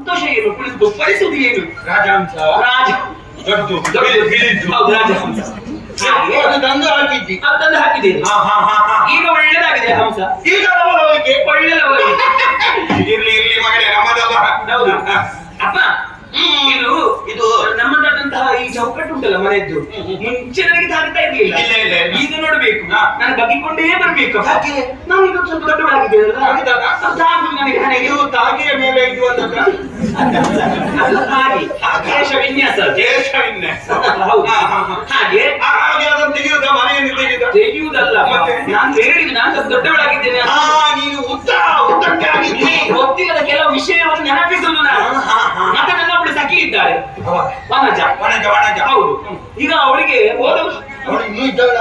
ಸಂತೋಷ ಏನು ಕುಳಿತು ಗೊಪ್ಪರಿಸುವುದು ಏನು ರಾಜಹಂಸ ರಾಜ ದೊಡ್ಡ ಹೌದು ರಾಜಹಂಸ ತಂದು ಹಾಕಿದ್ದಿ ಅದು ತಂದು ಹಾಕಿದ್ದೇನೆ ಈಗ ಒಳ್ಳೆದಾಗಿದೆ ಹಂಸ ಈಗ ಅವರವರಿಗೆ ಒಳ್ಳೆ ಇರ್ಲಿ ಇರ್ಲಿ ಮಗನೇ ನಮ್ಮದಲ್ಲ. ಹೌದು ಅಪ್ಪ ಇದು ಇದು ನಮ್ಮದಾದಂತಹ ಈ ಚೌಕಟ್ಟು ಉಂಟಲ್ಲ ಮನೆಯದ್ದು ಮುಂಚೆ ನನಗೆ ತಾಗ್ತಾ ಇರ್ಲಿಲ್ಲ. ಇಲ್ಲ, ಇಲ್ಲ, ಇಲ್ಲ. ಈಗ ನೋಡ್ಬೇಕು ನಾನು ಬಗ್ಗಿಕೊಂಡೇ ಬರ್ಬೇಕು. ಯಾಕೆ? ನಾನು ಈಗ ಸ್ವಲ್ಪ ದೊಡ್ಡವಳಾಗಿದ್ದೇನೆ ಇದು ತಾಗಿಯ ಮೇಲೆ ಇದು ಹಾಗೆ ಕೇಶ ವಿನ್ಯಾಸ ಹೌದು ಹಾಗೆ ಹಾಗೆ ಅದನ್ನು ತೆಗೆಯುವುದ ಮನೆಯನ್ನು ತೆಗೆಯುವುದಲ್ಲ ನಾನು ಹೇಳಿದ್ರೆ ನಾನು ಸ್ವಲ್ಪ ದೊಡ್ಡವಳಾಗಿದ್ದೇನೆ. ನೀನು ಉದ್ದಕ್ಕೆ ಆಗಿದ್ದಿ ಗೊತ್ತಿಲ್ಲದ ಕೆಲವು ವಿಷಯವನ್ನು ನೆನಪಿಸುವುದು ನಾನು. ಮತ್ತೆ ನನ್ನ ಒಬ್ಬಳು ಸಖಿ ಇದ್ದಾಳೆ ವನಜ. ಹೌದು ಈಗ ಅವಳಿಗೆ ಹೋದ ಇನ್ನೂ ಇದ್ದಾಳ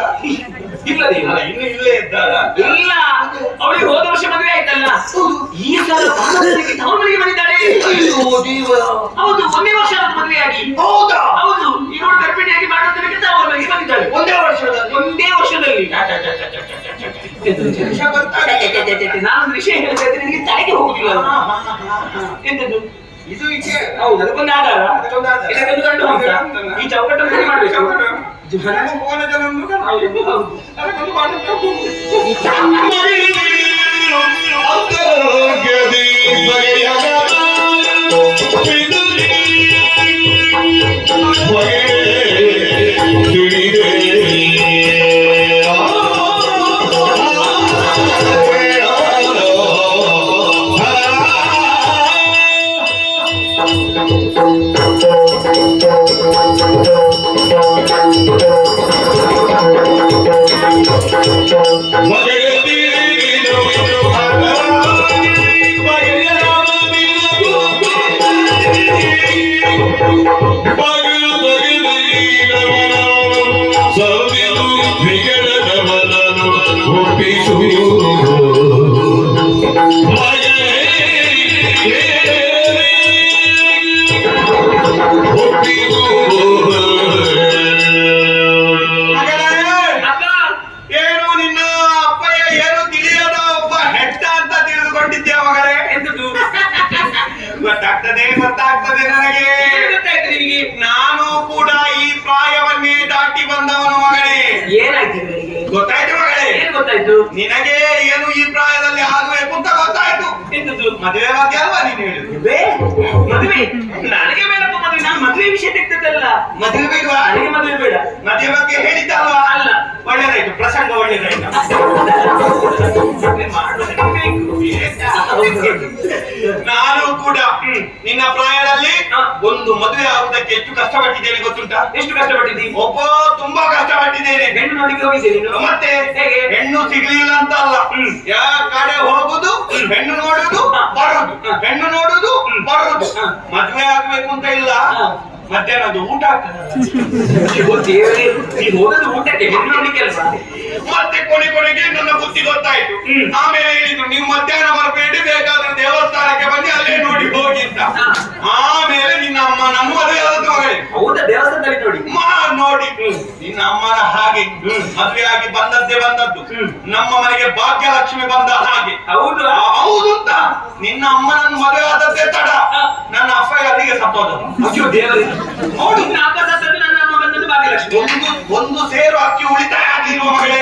ಇಲ್ಲದೆ ಇನ್ನು ಇಲ್ಲೇ ಇದ್ದಾಳ ಇಲ್ಲ ಅವಳಿಗೆ ಹೋದ ವರ್ಷ ಮದುವೆ ಆಯ್ತಲ್ಲ ಈ ಸಲ ಅವಳಿಗೆ ಬಂದಿದ್ದಾಳೆ. ಹೌದು ಒಂದೇ ವರ್ಷ ಮದುವೆ ಆಗಿ. ಹೌದಾ? ಹೌದು ಈಗ ಅವಳು ಗರ್ಭಿಣಿಯಾಗಿ ಮಾಡೋದಕ್ಕೆ ಅವರ ಮನೆಗೆ ಬಂದಿದ್ದಾಳೆ ಒಂದೇ ವರ್ಷದಲ್ಲಿ. ನಾನು ವಿಷಯ ಹೇಳ್ತಾ ಇದ್ರೆ ನಿನಗೆ ತಲೆಗೆ ಹೋಗುದಿಲ್ಲ. ಎಂತದ್ದು ಇದು ವಿಷಯ? ಹೌದು ಅದಕ್ಕೊಂದು ಆಧಾರ ಇದಕ್ಕೊಂದು ಗಂಡು ಹಂಸ. ಈ ಚೌಕಟ್ಟನ್ನು ಸರಿ ಮಾಡ್ಬೇಕು. ಗೊತ್ತಾಗ್ತದೆ ನನಗೆ. ನಾನು ಕೂಡ ಈ ಪ್ರಾಯವನ್ನೇ ದಾಟಿ ಬಂದವನು ಮಗನೇ. ಏನಾಯ್ತು ಗೊತ್ತಾಯ್ತು ಮಗಳೇ? ಏನ್ ಗೊತ್ತಾಯ್ತು ನಿನಗೆ ಏನು ಈ ಪ್ರಾಯದಲ್ಲಿ ಆಗಬೇಕು ಅಂತ ಗೊತ್ತಾಯ್ತು. ಮದುವೆ ಬಗ್ಗೆ ಅಲ್ವಾ ನೀನು ಹೇಳಿದ್ರು? ಮದುವೆ ನನಗೆ ಬೇಡಪ್ಪ ಮದುವೆ. ನಾನು ಮದುವೆ ವಿಷಯ ತೆಗ್ದದ್ದಲ್ಲ. ಮದುವೆ ಬೇಡವಾ? ನನಗೆ ಮದುವೆ ಬೇಡ. ಮದುವೆ ಬಗ್ಗೆ ಹೇಳಿದ್ದಲ್ವಾ? ಅಲ್ಲ ಒಳ್ಳೇದಾಯ್ತು, ಪ್ರಸಂಗ ಒಳ್ಳೇದಾಯ್ತು. ನಾನು ಕೂಡ ನಿನ್ನ ಪ್ರಾಯದಲ್ಲಿ ಒಂದು ಮದುವೆ ಆಗುವುದಕ್ಕೆ ಎಷ್ಟು ಕಷ್ಟಪಟ್ಟಿದ್ದೇನೆ ಗೊತ್ತುಂಟಾ? ಎಷ್ಟು ಕಷ್ಟಪಟ್ಟಿದ್ದೀನಿ? ಒಬ್ಬ ತುಂಬಾ ಕಷ್ಟಪಟ್ಟಿದ್ದೇನೆ. ಹೆಣ್ಣು ನೋಡಿಗೆ ಹೋಗಿದ್ದೇನೆ. ಮತ್ತೆ ಹೆಣ್ಣು ಸಿಗ್ಲಿಲ್ಲ ಅಂತ ಅಲ್ಲ, ಯಾ ಕಡೆ ಹೋಗುದು ಹೆಣ್ಣು ನೋಡುದು ಬರುದು, ಹೆಣ್ಣು ನೋಡುದು ಬರುದು. ಮದುವೆ ಆಗ್ಬೇಕು ಅಂತ ಇಲ್ಲ, ಮಧ್ಯಾಹ್ನದ ಊಟ ನೀವು ಹೋದದ್ದು ಊಟಕ್ಕೆ, ಹೆಣ್ಣು ನೋಡ್ಲಿಕ್ಕೆ ಅಲ್ವಾ? ಮತ್ತೆ ಕೊನೆಗೆ ನನ್ನ ಬುದ್ಧಿ ಗೊತ್ತಾಯ್ತು. ಆಮೇಲೆ ಹೇಳಿದ್ರು ನೀವು ಮಧ್ಯಾಹ್ನ ಬರಬೇಡಿ, ಬೇಕಾದ್ರೆ ದೇವಸ್ಥಾನಕ್ಕೆ ಬನ್ನಿ ಅಲ್ಲೇ ನೋಡಿ ಹೋಗಿ ಅಂತ. ಆಮೇಲೆ ನಿನ್ನ ಅಮ್ಮ ನಮ್ಮ ಮದುವೆ ಆದದ್ದು ಮಗಳೇ. ಹೌದಾ? ದೇವಸ್ಥಾನದಲ್ಲಿ ನೋಡಿ ನೋಡಿ ನಿನ್ನ ಅಮ್ಮನ ಹಾಗೆ ಮದುವೆ ಆಗಿ ಬಂದದ್ದೇ ಬಂದದ್ದು. ನಮ್ಮ ಮನೆಗೆ ಭಾಗ್ಯಲಕ್ಷ್ಮಿ ಬಂದ ಹಾಗೆ. ಹೌದು ಹೌದು ಅಂತ ನಿನ್ನ ಅಮ್ಮನನ್ನು ಮದುವೆ ಆದದ್ದೇ ತಡ, ನನ್ನ ಅಪ್ಪ ಅಲ್ಲಿಗೆ ಸತ್ತೋದದ್ದು. ದೇವರೇ ನೋಡಿ, ಅಪ್ಪ ಸತ್ತದ್ದು, ನನ್ನ ಅಮ್ಮ ಬಂದದ್ದು ಭಾಗ್ಯಲಕ್ಷ್ಮಿ. ಒಂದು ಸೇರು ಅಕ್ಕಿ ಉಳಿತಾಯ ಆಗಿರುವ ಮಗಳೇ.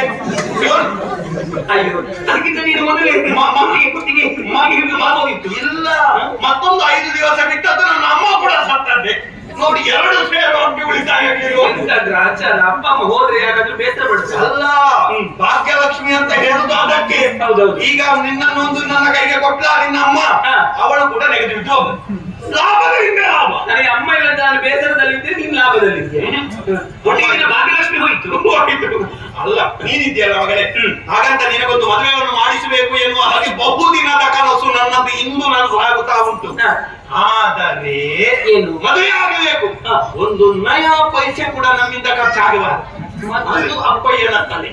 ಅಯ್ಯೋ, ಅದಕ್ಕಿಂತ ನೀನು ಮೊದಲೇ ಮಕ್ಕಳಿಗೆ ಕುತ್ತಿಗೆ ಮಾಗೋದಿತ್ತು. ಇಲ್ಲ, ಮತ್ತೊಂದು 5 ದಿವಸ ಬಿಟ್ಟದ್ದು ನನ್ನ ಅಮ್ಮ ಕೂಡ ಸತ್ತದ್ದೆ. ನೋಡಿ, 2 ಸೇರು ಅಕ್ಕಿ ಉಳಿತಾಯ ಆಚಾರ. ಅಪ್ಪ ಅಮ್ಮ ಹೋದ್ರೆ ಯಾರಾದ್ರೂ ಬೇಸರ ಪಡ್ತಾರೆ. ಅಲ್ಲ, ಭಾಗ್ಯಲಕ್ಷ್ಮಿ ಅಂತ ಹೇಳುದು ಅದಕ್ಕೆ. ಹೌದೌದು. ಈಗ ನಿನ್ನನ್ನೊಂದು ನನ್ನ ಕೈಗೆ ಕೊಟ್ಟ ನಿನ್ನ ಅಮ್ಮ, ಅವಳು ಕೂಡ ನೆಗೆದಿಟ್ಟು ಹೋಗ ಲಾಭದಿಂದ ಲಾಭ. ನನಗೆ ಅಮ್ಮ ಇಲ್ಲ, ನಾನು ಬೇಸರದಲ್ಲಿದ್ದೆ, ನೀನ್ ಲಾಭದಲ್ಲಿದ್ದೆ. ಭಾಗ್ಯಲಕ್ಷ್ಮಿ ಹೋಯ್ತು. ಅಲ್ಲ, ನೀನಿದ್ಯಲ್ಲ ಮಗಳೇ, ಹಾಗಂತ ನಿನಗೊಂದು ಮದುವೆಯನ್ನು ಮಾಡಿಸಬೇಕು ಎನ್ನುವ ಹಾಗೆ ಬಹುದಿನದ ಕನಸು ನನ್ನದು ಇಂದು ನಾನು ಸಾಗುತ್ತಾ ಉಂಟು. ಆದರೆ ಏನು ಮದುವೆ ಆಗಬೇಕು, ಒಂದು ನಯ ಪೈಸೆ ಕೂಡ ನಮ್ಮಿಂದ ಖರ್ಚಾಗಬಾರದು. ಅದು ಅಪ್ಪಯ್ಯನ ತಲೆ.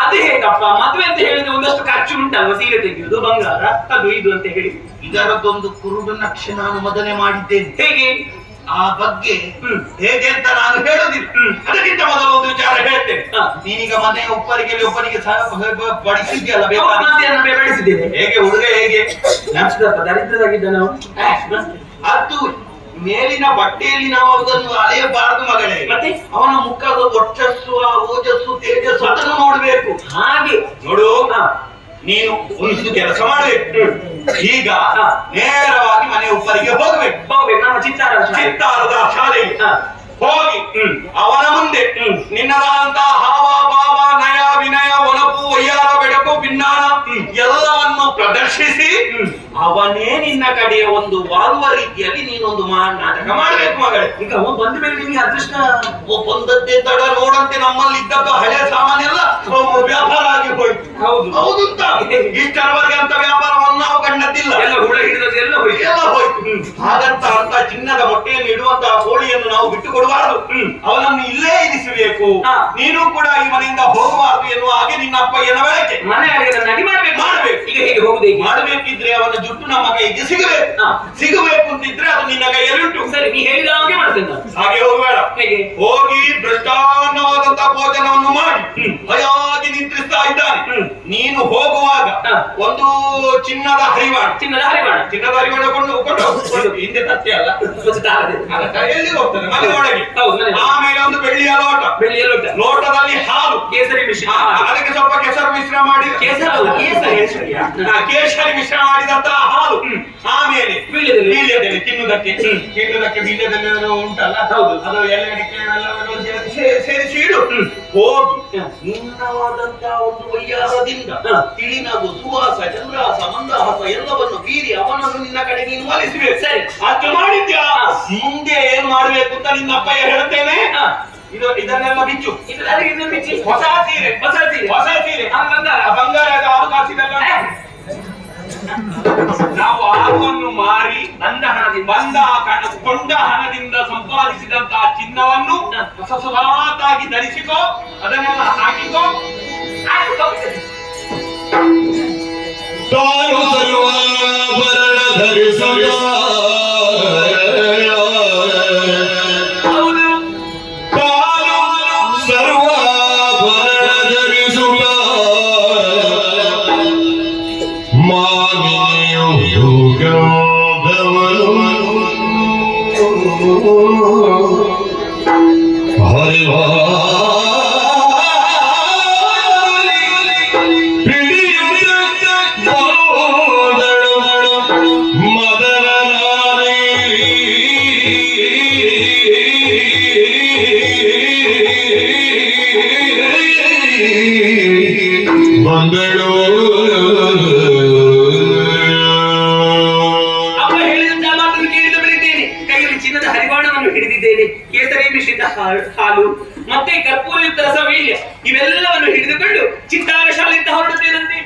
ಅದು ಹೇಗಪ್ಪ? ಮದುವೆ ಅಂತ ಹೇಳಿದ್ರೆ ಒಂದಷ್ಟು ಖರ್ಚು ಉಂಟಲ್ವ? ಸೀರೆ ತೆಗೆಯುವುದು, ಬಂಗಾರ, ಅದು ಇದು ಅಂತ ಹೇಳಿ. ಇದರದ್ದೊಂದು ಕುರುಡು ನಕ್ಷೆ ನಾನು ಮೊದಲೇ ಮಾಡಿದ್ದೇನೆ. ಹೇಗೆ? ಆ ಬಗ್ಗೆ ಹೇಗೆ ಅಂತ ನಾನು ಹೇಳುದಿಲ್ಲ. ಅದಕ್ಕಿಂತ ಮೊದಲು ಒಂದು ವಿಚಾರ ಹೇಳ್ತೇನೆ. ನೀನೀಗ ಮನೆಯ ಒಬ್ಬರಿಗೆ ಬಡಿಸಿದ್ಯಲ್ಲ, ಬೆಳೆಸಿದ್ದೇನೆ. ಹೇಗೆ ಹುಡುಗ? ಹೇಗೆ ದರಿದ್ರದಾಗಿದ್ದ ನಾವು ಅದು ಮೇಲಿನ ಬಟ್ಟೆಯಲ್ಲಿ ನಾವು ಅದನ್ನು ಅಳೆಯಬಾರದು ಮಗಳೇ. ಮತ್ತೆ ಅವನ ಮುಖದ ವರ್ಚಸ್ಸು, ಆ ಓಜಸ್ಸು, ತೇಜಸ್ಸು ಅದನ್ನು ನೋಡ್ಬೇಕು. ಹಾಗೆ ನೋಡು, ನೀನು ಒಂದು ಕೆಲಸ ಮಾಡ್ಬೇಕು. ಈಗ ನೇರವಾಗಿ ಮನೆ ಉಪ್ಪರಿಗೆ ಹೋಗ್ಬೇಕು. ನಮ್ಮ ಚಿತ್ತಾರದ ಶಾಲೆಗೆ ಹೋಗಿ ಅವನ ಮುಂದೆ ನಿನ್ನದಾದಂತಹ ಹಾವ ಭಾವ, ನಯ ವಿನಯ, ಒಲಪು, ವಯ್ಯಾರ, ಬೆಡಕು, ಭಿನ್ನಾನ ಎಲ್ಲವನ್ನು ಪ್ರದರ್ಶಿಸಿ ಅವನೇ ನಿನ್ನ ಕಡೆಯ ಒಂದು ವಾರುವ ರೀತಿಯಲ್ಲಿ ನೀನೊಂದು ನಾಟಕ ಮಾಡ್ಬೇಕು ಮಗಳೇ. ಈಗ ಅವ ಬಂದ ಮೇಲೆ ನಿಮಗೆ ಅದೃಷ್ಟ ಬಂದದ್ದೇ ತಡ. ನೋಡಂತೆ ನಮ್ಮಲ್ಲಿ ಇದ್ದದ್ದು ಹಳೆ ಸಾಮಾನೆಲ್ಲ ವ್ಯಾಪಾರ ಆಗಿ ಹೋಯ್ತು. ಹೌದು ಅಂತ ಇಷ್ಟರವರೆಗೆ ಅಂತ ವ್ಯಾಪಾರವನ್ನು ನಾವು ಕಂಡದ್ದಿಲ್ಲ. ಎಲ್ಲ ಹುಳ ಹಿಡಿದದ್ದು ಎಲ್ಲ ಹೋಯ್ತು. ಹಾಗಂತ ಅಂತ ಚಿನ್ನದ ಮೊಟ್ಟೆಯನ್ನು ಇಡುವಂತಹ ಕೋಳಿಯನ್ನು ನಾವು ಬಿಟ್ಟು ಕೊಡಬಾರದು. ಅವನನ್ನು ಇಲ್ಲೇ ಇರಿಸಬೇಕು. ನೀನು ಕೂಡ ಈ ಮನೆಯಿಂದ ಹೋಗಬಾರದು ಎನ್ನುವ ಹಾಗೆ ನಿನ್ನ ಅಪ್ಪಯ್ಯನ ಬೆಳಕೆ ಮನೆ ಮಾಡ್ಬೇಕು. ಈಗ ಹೇಗೆ ಹೋಗುದು? ಮಾಡಬೇಕಿದ್ರೆ ಅವನ ಜುಟ್ಟು ನಮ್ಮ ಕೈಗೆ ಸಿಗಬೇಕು ಅಂತಿದ್ರೆ ಅದು ನಿನ್ನ ಕೈಯಲ್ಲಿ ಉಂಟು. ಸರಿ, ನೀ ಹೇಳಿದ ಹಾಗೆ ಮಾಡ್ತೇನೆ. ಹಾಗೆ ಹೋಗಬೇಡ. ಹೋಗಿ ಭ್ರಷ್ಟಾನ್ನವಾದಂತಹ ಭೋಜನವನ್ನು ಮಾಡಿ ಭಯಾಗಿ ನಿಂತ್ರಿಸ್ತಾ ಇದ್ದಾನೆ. ನೀನು ಹೋಗುವಾಗ ಒಂದು ಚಿನ್ನದ ಹರಿವಾಣ ಕೊಂಡು ಹಿಂದೆ ತತ್ತೆ ಅಲ್ಲ ಎಲ್ಲಿ ಹೋಗ್ತಾನೆ ಮನೆ ಒಳಗೆ. ಆಮೇಲೆ ಒಂದು ಬೆಳ್ಳಿಯ ಲೋಟದಲ್ಲಿ ಹಾಲು, ಕೇಸರಿ ಮಿಶ್ರ, ಅದಕ್ಕೆ ಸ್ವಲ್ಪ ಕೆಸರು ಮಿಶ್ರ ಮಾಡಿ ಕೇಸರಿ ಮಿಶ್ರ ಮಾಡಿದಂತಹ ಹಾಲು. ಆಮೇಲೆ ಬೀಳ್ಯದಲ್ಲಿ ತಿನ್ನುವುದಕ್ಕೆ ಬೀಳ್ಯದಲ್ಲಿ ಉಂಟಲ್ಲ, ಅದು ಎಲೆಗಡಿಕೆ ಸೇರಿಸಿ ಇಡು. ಹೋಗಿ ನಿನ್ನವಾದಂತಹ ಒಂದು ವೈಯಾರದಿಂದ ತಿಳಿನಗು, ಸುವಾಸ, ಚಂದ್ರಾಸ, ಮಂದಹಾಸ ಎಲ್ಲವನ್ನು ಬೀರಿ ಅವನನ್ನು ನಿನ್ನ ಕಡೆ ನೀನು ಒಲಿಸಬೇಕು. ಸರಿ, ಅಷ್ಟು ಮಾಡಿದ್ಯಾ? ಮುಂದೆ ಏನ್ ಮಾಡ್ಬೇಕು ಅಂತ ನಿನ್ನ ಅಪ್ಪಯ್ಯ ಹೇಳ್ತೇನೆ. ಇದನ್ನೆಲ್ಲ ಬಿಚ್ಚು. ಹೊಸ ಸೀರೆ ಬಂಗಾರ ಆರು ಕಾಸಿದಲ್ಲ. ನಾವು ಆರುವನ್ನು ಮಾರಿ ಕೊಂಡ ಹಣದಿಂದ ಸಂಪಾದಿಸಿದಂತಹ ಚಿನ್ನವನ್ನು ಹೊಸದಾಗಿ ಧರಿಸಿಕೋ, ಅದನ್ನೆಲ್ಲ ಹಾಕಿಕೋ. ತಾನು ಸರ್ವಾಭರಣ ಧರಿಸುವ ಕೇಸರಿ ಮಿಶ್ರಿತ ಹಾಲು ಮತ್ತೆ ಕರ್ಪೂರಯುಕ್ತ ರಸವೀಳ್ಯ ಇವೆಲ್ಲವನ್ನು ಹಿಡಿದುಕೊಂಡು ಚಿತ್ತಾರ ಶಾಲೆಯಿಂದ ಹೊರಡುತ್ತೇನಂತೆ.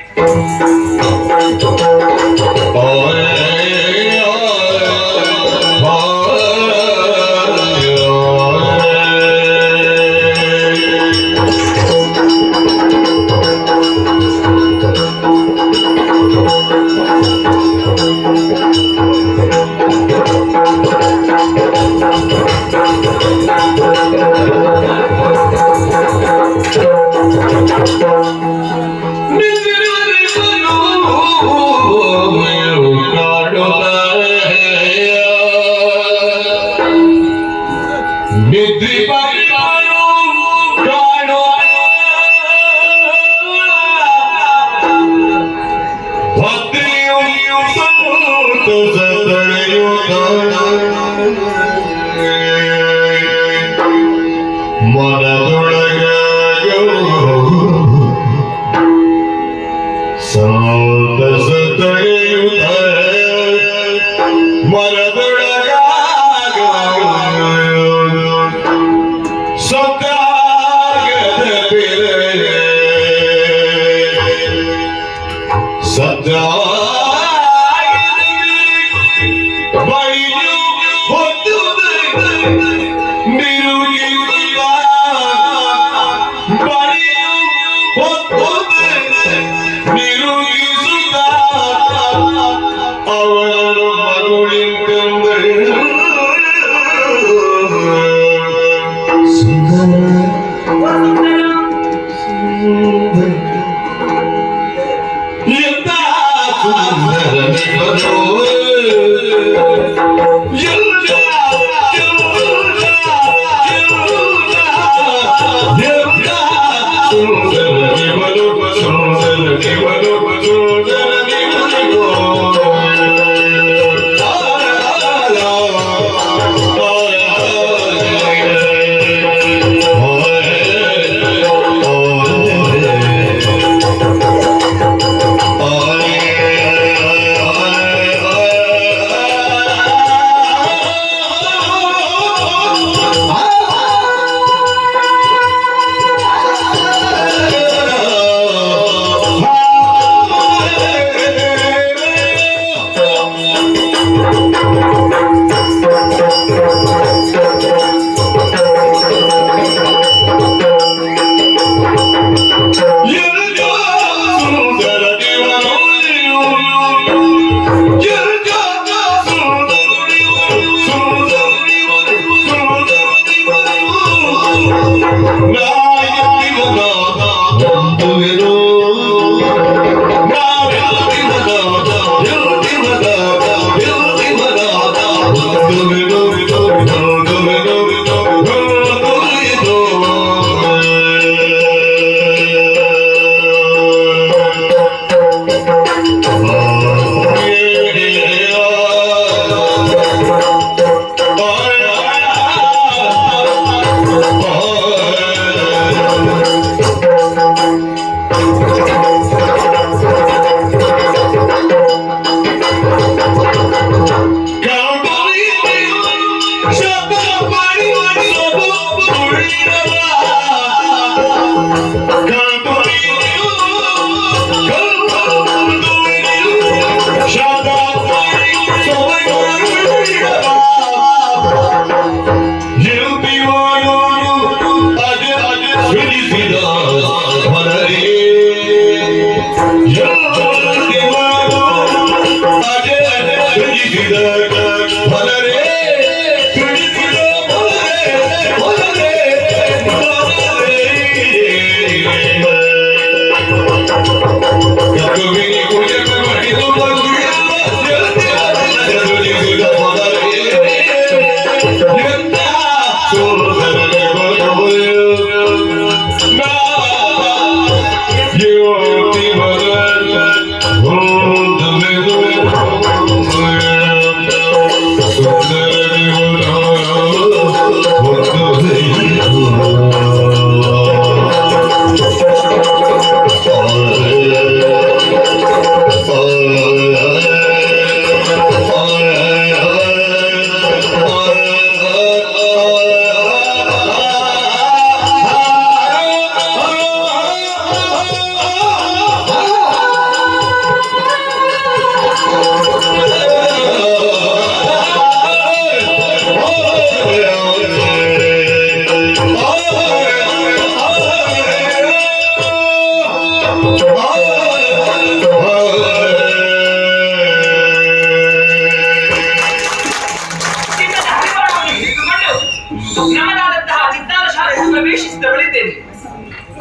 ನಮ್ಮದಾದಂತಹ ಚಿತ್ತಾರ ಶಾಲೆಯನ್ನು ಪ್ರವೇಶಿಸಿದವಳಿದ್ದೇನೆ.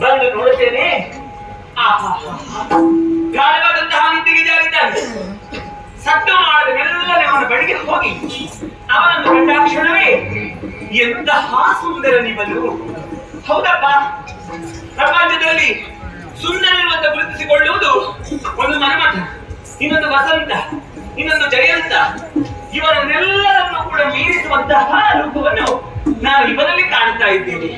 ಬಂದು ನೋಡುತ್ತೇನೆ, ಗಾಢವಾದಂತಹ ನಿದ್ದೆಗೆ ಜಾರಿದ್ದಾನೆ. ಸಟ್ಟು ಮಾಡದ ಮೆಲ್ಲನೆ ಅವನ ಬಳಿಗೆ ಹೋಗಿ ಅವನನ್ನು ಕಂಡಾಕ್ಷಣವೇ ಎಂತಹ ಸುಂದರ ನೀವನು. ಹೌದಪ್ಪ, ಪ್ರಪಂಚದಲ್ಲಿ ಸುಂದರವೆಂದು ಗುರುತಿಸಿಕೊಳ್ಳುವುದು ಒಂದು ಮನ್ಮಥ, ಇನ್ನೊಂದು ವಸಂತ, ಇನ್ನೊಂದು ಜಯಂತ. ಇವರನ್ನೆಲ್ಲರನ್ನು ಕೂಡ ಮೀರಿಸುವಂತಹ ರೂಪವನ್ನು ನಾವು ಇವರಲ್ಲಿ ಕಾಣ್ತಾ ಇದ್ದೇವೆ.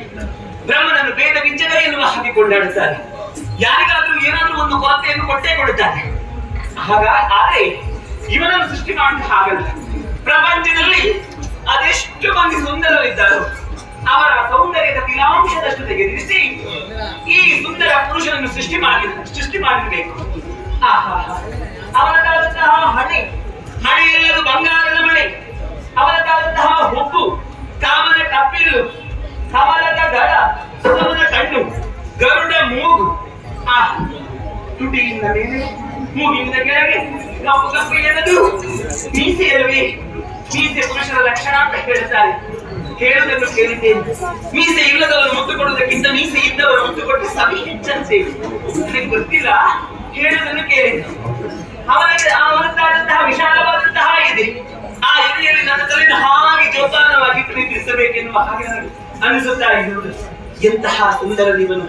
ಬ್ರಹ್ಮನನ್ನು ಬೇಡ ಬಿಚ್ಚಗ ಎನ್ನುವ ಹಾಗೆ ಕೊಂಡಾಡುತ್ತಾರೆ. ಯಾರಿಗಾದ್ರೂ ಏನಾದ್ರೂ ಒಂದು ಕೊರತೆಯನ್ನು ಕೊಟ್ಟೇ ಕೊಡುತ್ತಾರೆ. ಆದ್ರೆ ಇವನನ್ನು ಸೃಷ್ಟಿ ಮಾಡಿದ ಹಾಗಲ್ಲ. ಪ್ರಪಂಚದಲ್ಲಿ ಅದೆಷ್ಟು ಮಂದಿ ಸುಂದರರಿದ್ದಾರೋ ಅವರ ಸೌಂದರ್ಯದ ಕಿಲಾಂಶದಷ್ಟು ತೆಗೆದಿರಿಸಿ ಈ ಸುಂದರ ಪುರುಷನನ್ನು ಸೃಷ್ಟಿ ಮಾಡಿರಬೇಕು. ಅವನದಾದಂತಹ ಹಣೆಯೆಲ್ಲದು ಬಂಗಾರದ ಮಳೆ, ಅವನದಾದಂತಹ ಹುಬ್ಬು, ಕಾಮನ ಕಪ್ಪಿಲು, ಕಮಲದ ದಳ, ಸುಗಮದ ಕಣ್ಣು, ಗರುಡ ಮೂಗು, ತುಟಿಯಿಂದ ಮೇಲೆ ಮೂಗಿಂದ ಕೆಳಗೆ ಕಪ್ಪು ಕಪ್ಪು ಎನ್ನದು ಮೀಸೆಯಲ್ಲವೇ. ಮೀಸೆ ಪುರುಷರ ಲಕ್ಷಣ ಅಂತ ಹೇಳ್ತಾರೆ. ಹೇಳುವುದನ್ನು ಕೇಳಿದ್ದೇನೆ. ಮೀಸೆ ಇಲ್ಲದವರು ಮುತ್ತು ಕೊಡುವುದಕ್ಕಿಂತ ಮೀಸೆ ಇದ್ದವರು ಮುತ್ತು ಕೊಟ್ಟು ಸಭೆ ಹೆಚ್ಚಂತೆ. ನನಗೆ ಗೊತ್ತಿಲ್ಲ, ಹೇಳುವುದನ್ನು ಕೇಳಿದ್ದೆ. ಅವನದ್ದಾದಂತಹ ವಿಶಾಲವಾದಂತಹ ಇದೆ. ಆ ಎದೆಯಲ್ಲಿ ನನ್ನ ತಲೆಯಿಂದ ಹಾಗೆ ಜೋಪಾನವಾಗಿ ಪ್ರೀತಿಸಬೇಕೆನ್ನುವ ಹಾಗೆ ನನಗೆ ಅನಿಸುತ್ತಾ ಇರುವುದು. ಎಂತಹ ಸುಂದರ ನೀವನು,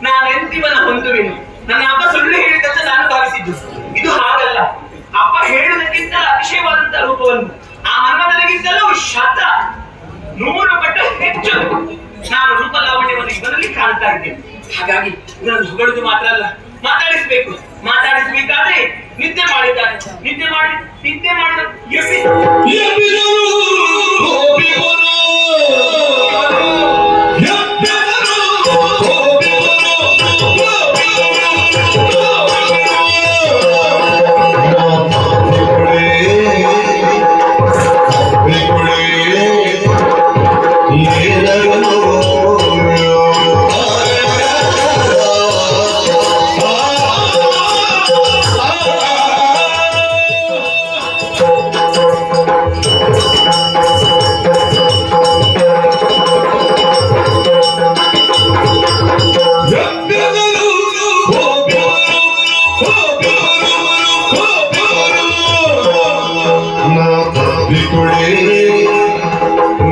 ನಾನೆಂತಿವನ ಹೊಂದುವೆನು. ನನ್ನ ಅಪ್ಪ ಸುಳ್ಳು ಹೇಳಿದಂತ ನಾನು ಭಾವಿಸಿದ್ದು. ಇದು ಹಾಗಲ್ಲ. ಅಪ್ಪ ಹೇಳುವುದಕ್ಕಿಂತ ಅತಿಶಯವಾದಂತಹ ರೂಪವನ್ನು ಆ ಮನ್ಮಥನಿಗಿಂತಲೂ 100 ಪಟ್ಟು ಹೆಚ್ಚು ನಾನು ರೂಪಲಾವಣ್ಯವನ್ನು ಇವರಲ್ಲಿ ಕಾಣ್ತಾ ಇದ್ದೇನೆ. ಹಾಗಾಗಿ ನಾನು ಹೊಗಳುದು ಮಾತ್ರ ಅಲ್ಲ, ಮಾತಾಡಿಸಬೇಕು. ಮಾತಾಡಿಸಬೇಕಾದ್ರೆ ನಿದ್ದೆ ಮಾಡಿದ್ದಾನೆ. ನಿದ್ದೆ ಮಾಡಿ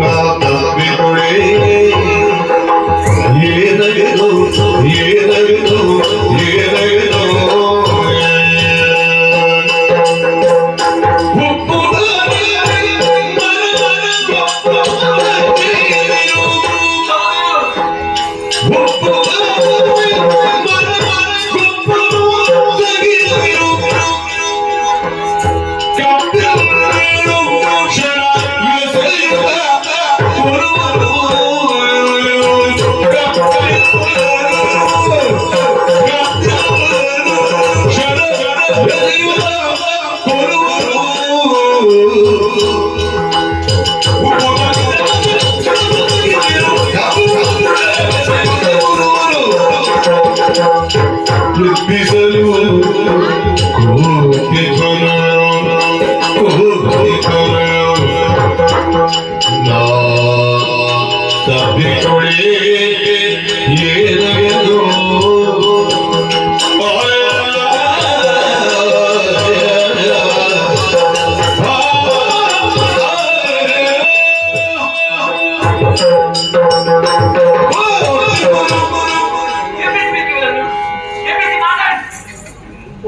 ನಾ ತಪ್ಪಿಕೊಡೆ ಏನಾಗಿದು ಏನಾಗಿದು ಏನಾಗಿದು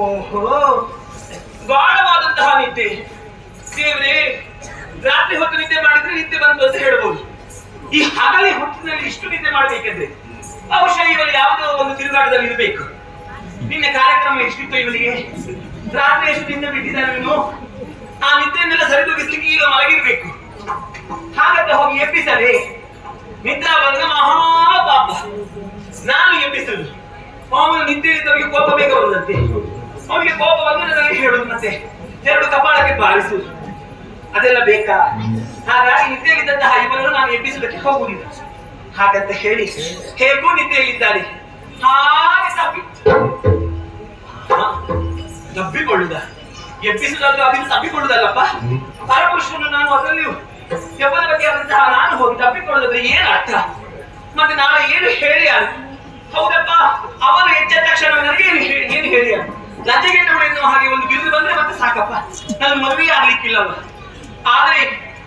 ಓಹೋ, ಗಾಢವಾದಂತಹ ನಿದ್ದೆ. ದೇವ್ರೆ, ರಾತ್ರಿ ಹೊತ್ತು ನಿದ್ದೆ ಮಾಡಿದ್ರೆ ನಿದ್ದೆ ಬಂತು ಅಂತ ಹೇಳ್ಬೋದು. ಈ ಹಗಲಿ ಹೊತ್ತಿನಲ್ಲಿ ಇಷ್ಟು ನಿದ್ದೆ ಮಾಡ್ಬೇಕಂದ್ರೆ ಬಹುಶಃ ಇವಳು ಯಾವುದೋ ಒಂದು ತಿರುಗಾಟದಲ್ಲಿ ಇರಬೇಕು. ನಿನ್ನೆ ಕಾರ್ಯಕ್ರಮ ಎಷ್ಟಿತ್ತು ಇವಳಿಗೆ? ರಾತ್ರಿ ಎಷ್ಟು ನಿದ್ದೆ ಬಿಟ್ಟಿದ್ದಾನೆ ನೀನು? ಆ ನಿದ್ದೆಯನ್ನೆಲ್ಲ ಸರಿದೂಗಿಸ್ಲಿಕ್ಕೆ ಈಗ ಮಲಗಿರ್ಬೇಕು. ಹಾಗಂತ ಹೋಗಿ ಎಬ್ಬಿಸಲೇ? ನಿದ್ರಾ ಬಂದ ಮಹಾಪಾಪ. ನಾನು ಎಬ್ಬಿಸುದು. ಅವನು ನಿದ್ದೆಯಲ್ಲಿದ್ದವರಿಗೆ ಕೋಪ ಬೇಗ ಬರುದಂತೆ. ಅವನಿಗೆ ಕೋಪ ಬಂದು ನನಗೆ ಹೇಳುದು, ಮತ್ತೆ ಎರಡು ಕಪಾಳಕ್ಕೆ ಬಾರಿಸುವುದು, ಅದೆಲ್ಲ ಬೇಕಾ? ಹಾಗಾಗಿ ನಿದ್ದೆಯಲ್ಲಿದ್ದಂತಹ ಇವನನ್ನು ನಾನು ಎಬ್ಬಿಸುವುದಕ್ಕೆ ಹೋಗುವುದಿಲ್ಲ. ಹಾಗಂತ ಹೇಳಿ ಹೇಗೂ ನಿದ್ದೆಯಲ್ಲಿದ್ದಾನೆ, ಹಾಗೆ ತಬ್ಬಿಕೊಳ್ಳುದ? ಎಬ್ಬಿಸುವುದಾದ್ರೂ ಅದನ್ನು ತಬ್ಬಿಕೊಳ್ಳುದಲ್ಲಪ್ಪ. ಪರಪುರುಷನು ನಾನು ಅದರಲ್ಲಿಯೂ ಯಬ್ಬನ ಬಗ್ಗೆ ಆದಂತಹ ನಾನು ಹೋಗಿ ತಬ್ಬಿಕೊಳ್ಳೋದ್ರೆ ಏನ್ ಅರ್ಥ? ಮತ್ತೆ ನಾನು ಏನು ಹೇಳಿ ಅದು? ಹೌದಪ್ಪ, ಅವನು ಎಚ್ಚ ತಕ್ಷಣ ನನಗೆ ಏನು ಹೇಳಿ ಅದು? ಲಜ್ಜೆಗೆಟ್ಟು ಎನ್ನುವ ಹಾಗೆ ಒಂದು ಬಿರುದು ಬಂದ್ರೆ ಮತ್ತೆ ಸಾಕಪ್ಪ, ನನ್ನ ಮದುವೆ ಆಗ್ಲಿಕ್ಕಿಲ್ಲವ. ಆದ್ರೆ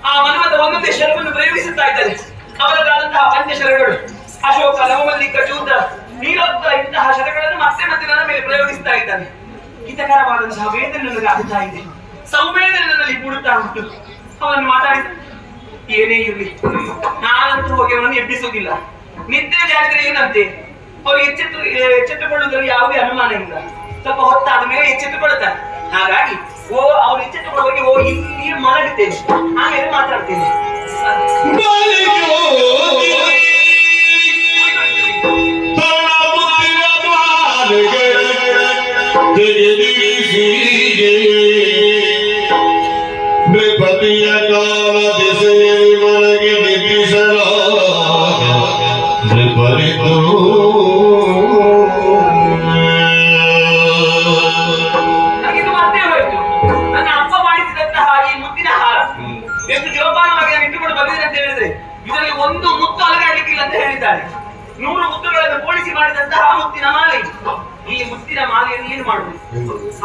ಆ ಮನ್ಮಥ ಒಂದೊಂದೇ ಶರವನ್ನು ಪ್ರಯೋಗಿಸುತ್ತಾ ಇದ್ದಾರೆ. ಅವರದಾದಂತಹ ಪಂಚಶರಗಳು ಅಶೋಕ, ನವಮಲ್ಲಿಕ, ಚೂತ, ನೀರೋತ್ತ ಇಂತಹ ಶರಗಳನ್ನು ಮತ್ತೆ ಮತ್ತೆ ನನ್ನ ಮೇಲೆ ಪ್ರಯೋಗಿಸ್ತಾ ಇದ್ದಾನೆ. ಹಿತಕರವಾದಂತಹ ವೇದನೆ ನನಗೆ ಆಗ್ತಾ ಇದೆ, ಸಂವೇದನೆ ನನ್ನಲ್ಲಿ ಮೂಡುತ್ತಾ ಉಂಟು. ಅವನನ್ನು ಮಾತಾಡಿದ ಏನೇ ಇರಲಿ, ನಾನಂತೂ ಹೋಗಿ ಅವನನ್ನು ಎಬ್ಬಿಸುವುದಿಲ್ಲ. ನಿದ್ದೆ ಜಾರಿದ್ರೆ ಏನಂತೆ, ಅವ್ರು ಎಚ್ಚೆತ್ತುಕೊಳ್ಳುವುದರಲ್ಲಿ ಯಾವುದೇ ಅನುಮಾನ ಇಲ್ಲ. ಸ್ವಲ್ಪ ಹೊತ್ತಾದ ಮೇಲೆ ಎಚ್ಚೆತ್ತುಕೊಳ್ಳುತ್ತಾರೆ. ಹಾಗಾಗಿ ಅವ್ರು ಎಚ್ಚೆತ್ತುಕೊಳ್ಳುವಾಗ ಇಲ್ಲಿ ಮಲಗುತ್ತೇನೆ, ಆಮೇಲೆ ಮಾತಾಡ್ತೇನೆ. ಇದರಲ್ಲಿ ಒಂದು ಮುತ್ತು ಅಲಗಾಡ್ಲಿಕ್ಕಿಲ್ಲ ಅಂತ ಹೇಳಿದ್ದಾರೆ. 100 ಮುತ್ತುಗಳನ್ನು ಪೋಣಿಸಿ ಮಾಡಿದಂತಹ ಮುತ್ತಿನ ಮಾಲೆ. ಈ ಮುತ್ತಿನ ಮಾಲೆಯನ್ನು ಏನು ಮಾಡುವುದು?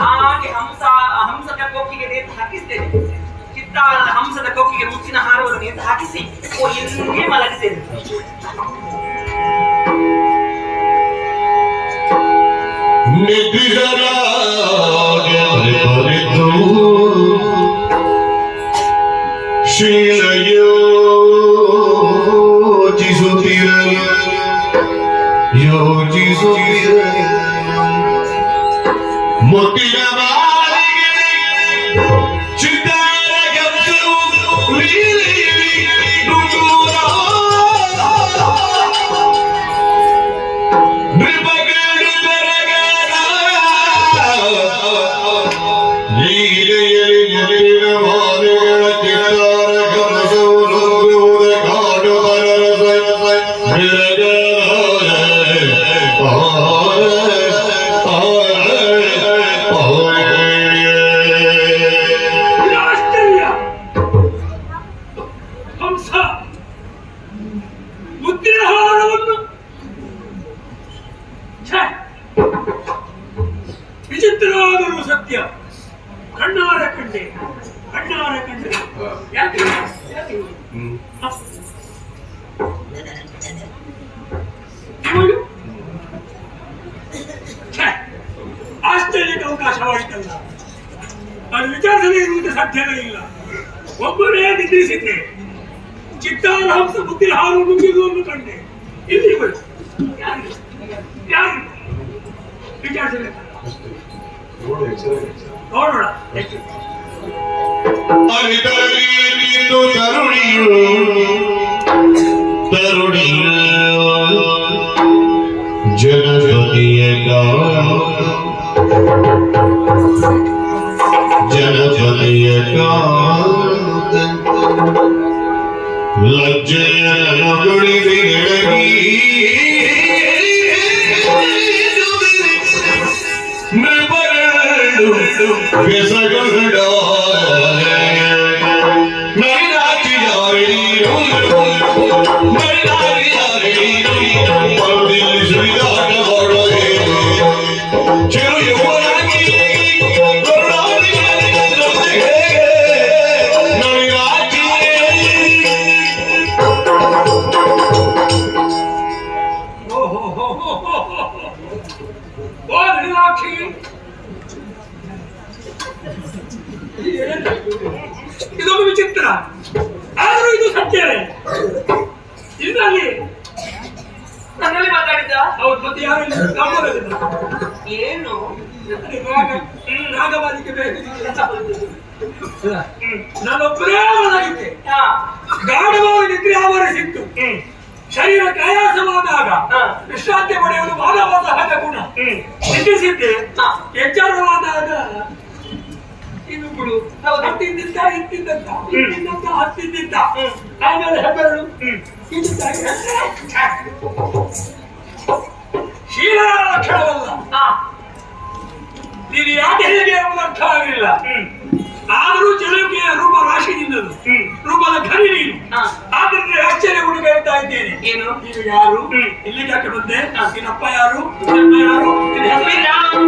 ಹಾಗೆ ಹಂಸದ ಕೊಕ್ಕಿಗೆ ನೇತು ಹಾಕಿಸ್ತೇನೆ. ಚಿತ್ತಾರದ ಹಂಸದ ಕೊಕ್ಕಿಗೆ ಮುತ್ತಿನ ಹಾರವನ್ನು ನೇತು ಹಾಕಿಸಿ ಎಲ್ಲಿಯೇ ಮಲಗಿಸ್ತೇನೆ. ವಿಚಿತ್ರವಾದರೂ ಸತ್ಯ. ಕಣ್ಣಾರ ಕಂಡೆ ಯಾಕೆ ಆಶ್ಚರ್ಯಕ್ಕೆ ಅವಕಾಶವಾಯಿತಲ್ಲ. ಅದು ವಿಚಾರಿಸದೇ ಇರುವುದು ಸಾಧ್ಯವೇ ಇಲ್ಲ. ಒಬ್ಬರೇ ನಿದ್ರಿಸಿದ್ದೆ, ಚಿತ್ತಾರಹಂಸ ಬುದ್ಧಿ ಹಾರು ನುಗ್ಗಿದುವನ್ನು ಕಂಡೆ. ಇಲ್ಲಿ ಬರು, ಯಾರು ವಿಚಾರಿಸಬೇಕಲ್ಲ, ನೋಡೋಣ. ಅರಿತರಿತು ತರುಣಿಯು ತರುಣಿಯು ಜನಪದಿಯ ಜನಪದಿಯ ಲಜ್ಜೆಯ ನುಡಿದಿ ನೃಪಗಳು ಬೆಸಗುಡ ಇದೊಂದು ವಿಚಿತ್ರ, ಆದರೂ ಇದು ಸತ್ಯವೇ. ಇನ್ನಾಗಿ ನನ್ನಲ್ಲಿ ಮಾತಾಡಿದ್ದ? ಹೌದು, ಮತ್ತೆ ಯಾರು ಏನು ರಾಗವಾದಿಕೆ ಬೇಕು. ನಾನೊಬ್ಬರೇ ಒಳಗಿದ್ದೆ. ಗಾಢವಾಗಿ ನಿದ್ರೆ ಆವರಿಸಿತ್ತು. ಶರೀರ ಆಯಾಸವಾದಾಗ ವಿಶ್ರಾಂತಿ ಪಡೆಯುವುದು ಮಾನವ ಸಹಜ ಗುಣ. ನಿದ್ರಿಸಿದ್ದೆ. ಎಚ್ಚರವಾದಾಗ ಇವುಗಳು ಹತ್ತಿದ್ದ ಹತ್ತಿದ್ದ ಆಮೇಲೆ ಹೆಬ್ಬೆರಳು ಶೀಲ ಲಕ್ಷಣವಲ್ಲ. ನೀನು ಯಾಕೆ ಹೇಗೆ ಎಂಬುದು ಅರ್ಥ ಆಗಲಿಲ್ಲ. ಆದರೂ ಜಲಕೆಯ ರೂಪ ರಾಶಿ ನಿನ್ನದು, ರೂಪದ ಘನಿ ನೀನು. ಆದ್ದರಿಂದ ಆಶ್ಚರ್ಯ ಹುಡುಕಾಡ್ತಾ ಇದ್ದೇನೆ. ಏನು? ನೀನು ಯಾರು? ಇಲ್ಲಿಗೆ ಯಾಕೆ ಬಂದೆ? ನಿನ್ನಪ್ಪ ಯಾರು? ನಿನ್ನ ಯಾರು? ನಿನ್ನ ಹೆಸರು ಯಾರು?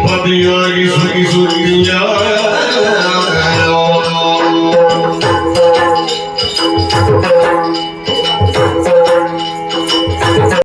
Padiagi sugi sugi